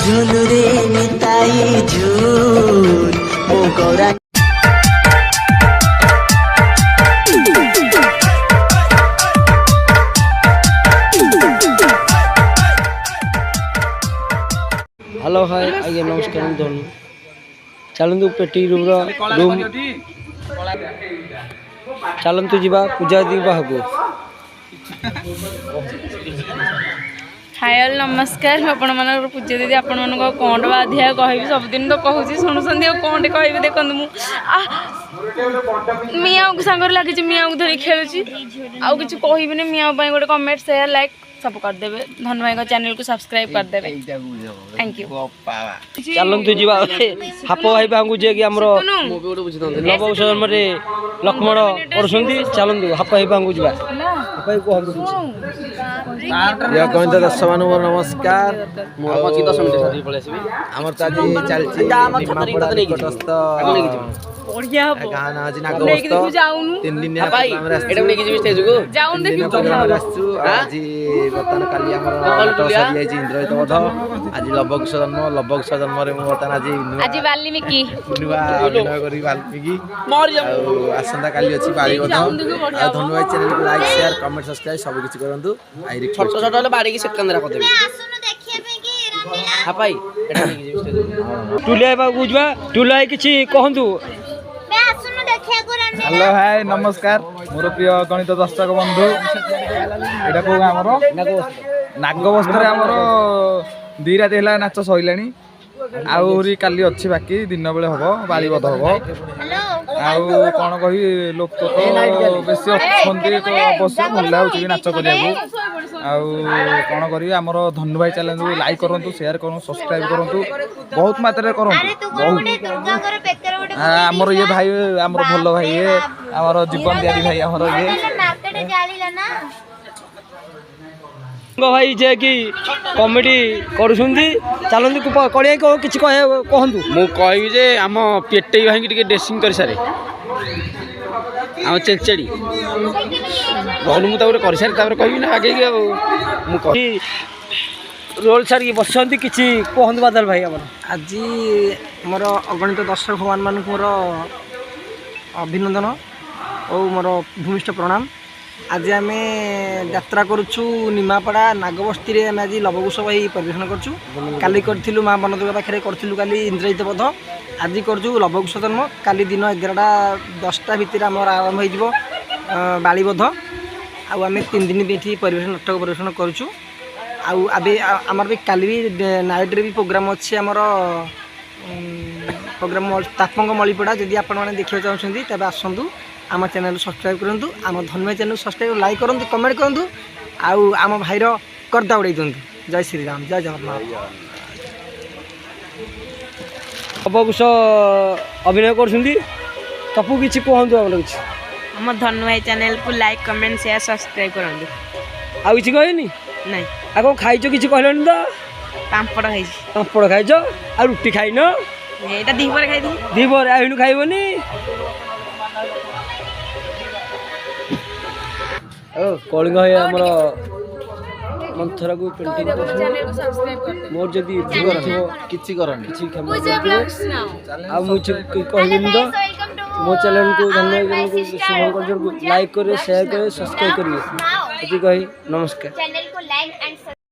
झुलुरे निताई झुल मो Gaura hello hi आज्ञा नमस्कार धनु चलतु पेटी रूम चलतु जीवा पूजा दिवाह को हाय नमस्कार आपण मन पूजा दीदी आपण मन कौन अधिया कहि सबुदिन तो कहूँ शुणुंट कौन कह देखो मियाँ को सांगर लगी मियाँ को धरी खेलुची आउ कि कहबी मियाँ गोटे कमेंट शेयर लाइक सब करदेवे धनु भाई चैनल को सब्सक्राइब करदेवे थैंक यू चलतु जीवा हाप भाई बांगू जे कि हमर नव जन्म रे लक्ष्मण करछंती चलतु हाप भाई बांगू जीवा हाप भाई को या कहित दर्शक मान नमस्कार आमर चाली चलची निमापड़ा निकटस्थ बढ़िया हो गाना आज नागबस्त 3 दिन भाई एटा नेकी जी स्टेज को जाउन देखि आसु आज बर्तन काली हमर सरी आइछि इंद्रजित वध आज लबकुश जन्म रे बर्तन आज वाल्मीकि नुवा अभिनय करी वाल्मीकि आसंता काली अछि बारी वध धनु भाई चैनल को लाइक शेयर कमेंट सब्सक्राइब सब किछि करंतु आई छोट छोट वाले बाड़ी की सेकंड रा कर देबे आसुनु देखिए पे कि रंगीला हां भाई एटा नेकी जी स्टेज टुले बा बुझबा टुले किछि कहंतु बे आसुनु देखिए को रंगीला हेलो हाय नमस्कार मोर प्रिय गणित दर्शक बंधु एटा को हमर नागबस्तर हमर 2 रात हैला नाच सइलानी आउरी काली अछि बाकी दिन बेले हबो बाली बध हबो हेलो आउ कोन कहि लोक तो बेसी अछंती तो अवश्य भल लाउछि नाच करिया आउ कोन करी हमर धनु भाई चैनल को लाइक करंतु शेयर करंतु सब्सक्राइब करंतु बहुत मात्रा अरे करंतु तू गोटे दुर्गा कर पेकर गोटे हमर ये भाई हमर भल भाई ये हमर जीवन दियारी भाई हमर ये मार्केट जालीला ना भाई जे कि कॉमेडी करूछंती चलंतु कड़िया को किछि कहंतु मु कहबी जे आम पेटई भाई के ड्रेसिंग कर सारे आम चेचड़ी भल मुझे कर सारे कहबी ना आगे मु रोल सार की बसंती किछि कहंतु बादल भाई हमर आज मोर अगणित दर्शक भगवान मान मोर अभिनंदन और मोर भूमिष्ठ प्रणाम आज आम यात्रा करुचु निमापड़ा नागबस्ती आम आज लवकुश भाई परिवेशन करुचु काली करूँ माँ बनदुर्गा पाखे करूँ काली इंद्रजित वध आज करुचु लवकुश जन्म काली दिन 11टा 10टा भितर आम आरंभ हो बालीबध आम 3 दिन ये परिवेशन नाटक परिवेशन करुचु आमर भी काली भी नाइट रे भी प्रोग्राम अच्छे आमर प्रोग्राम तापंग मलीपड़ा जदि आपण मैंने देखा चाहते तेज आसतु आम चैनल सब्सक्राइब करूँ आम धनु चैनल सब्सक्राइब लाइक करूँ कमेंट करूँ आउ आम भाईर कर्दा उड़ाई दिंतु जय श्री राम जय जगन्नाथ लवकुश अभिनय करछंती तपु किछि कहंतु हम किछि हम धनु भाई चैनल को लाइक कमेंट शेयर सब्सक्राइब करंतु आ किछि कहनी नहीं आ को खाइछो किछि कहलनि त पांपड़ खाई पापड़ खाइछो आ रुटी खाइनो एटा दीपर खाई दी दीपर आइनु खाइबोनी कलिंग है हमर मंथरा को पेंटिंग चैनल को सब्सक्राइब कर मोर जदी व्यूअर थो किछि करनी किछि क्षमा पूजा ब्लॉग्स नाउ आ मु कहबिन तो मो चैनल को धन्यवाद को शुभंकर को लाइक करे शेयर करे सब्सक्राइब करिए एति कहि नमस्कार चैनल को लाइक एंड